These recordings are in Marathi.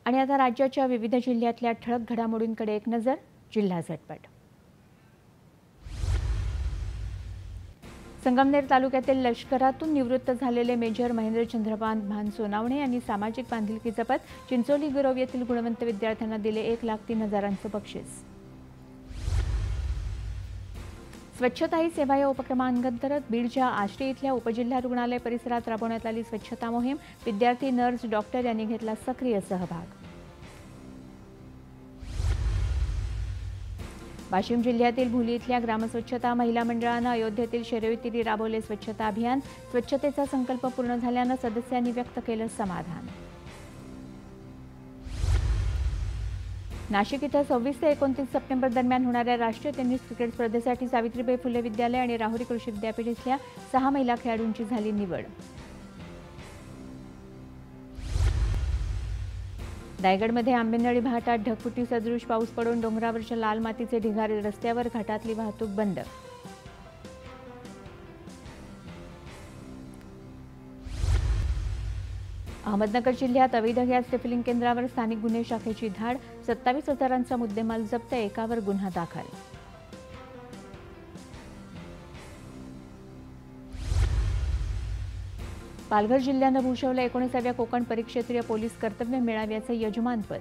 आणि आता राज्याच्या विविध जिल्ह्यातल्या ठळक घडामोडींकडे एक नजर. जिल्हा झटपट. संगमनेर तालुक्यातील लष्करातून निवृत्त झालेले मेजर महेंद्र चंद्रकांत भान सोनावणे यांनी सामाजिक बांधिलकी जपत चिंचोली गिरोव येथील गुणवंत विद्यार्थ्यांना दिले 1,03,000चं बक्षीस. स्वच्छता ही सेवा या उपक्रमांतर्गत बीडच्या आष्टी इथल्या उपजिल्हा रुग्णालय परिसरात राबवण्यात आली स्वच्छता मोहीम. विद्यार्थी, नर्स, डॉक्टर यांनी घेतला सक्रिय सहभाग. वाशिम जिल्ह्यातील भुली इथल्या ग्रामस्वच्छता महिला मंडळानं अयोध्येतील शर्यतीने राबवले स्वच्छता अभियान. स्वच्छतेचा संकल्प पूर्ण झाल्यानं सदस्यांनी व्यक्त केलं समाधान. नाशिक इथं 26 ते 29 सप्टेंबर दरम्यान होणाऱ्या राष्ट्रीय टेनिस क्रिकेट स्पर्धेसाठी सावित्रीबाई फुले विद्यालय आणि राहुरी कृषी विद्यापीठ इथल्या 6 महिला खेळाडूंची झाली निवड. रायगडमध्ये आंबेनळी घाटात ढगफुटी सदृश पाऊस पडून डोंगरावरच्या लाल मातीचे ढिगारे रस्त्यावर, घाटातली वाहतूक बंद. अहमदनगर जिल्ह्यात अवैध गॅस रिफिलिंग केंद्रावर स्थानिक गुन्हे शाखेची धाड. 27,000चा मुद्देमाल जप्त, एकावर गुन्हा दाखल. पालघर जिल्ह्यानं भूषवलं 19व्या कोकण परिक्षेत्रीय पोलीस कर्तव्य मेळाव्याचं यजमानपद.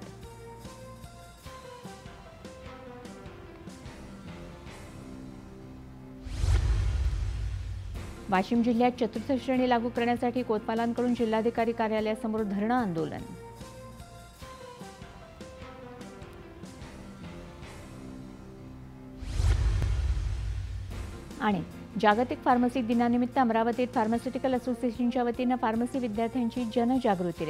वाशिम जिल्ह्यात चतुर्थ श्रेणी लागू करण्यासाठी कोतवालांकडून जिल्हाधिकारी कार्यालयासमोर धरणं आंदोलन. आणि जागतिक फार्मसी दिनानिमित्त अमरावतीत फार्मास्युटिकल असोसिएशनच्या वतीनं फार्मसी विद्यार्थ्यांची जनजागृती.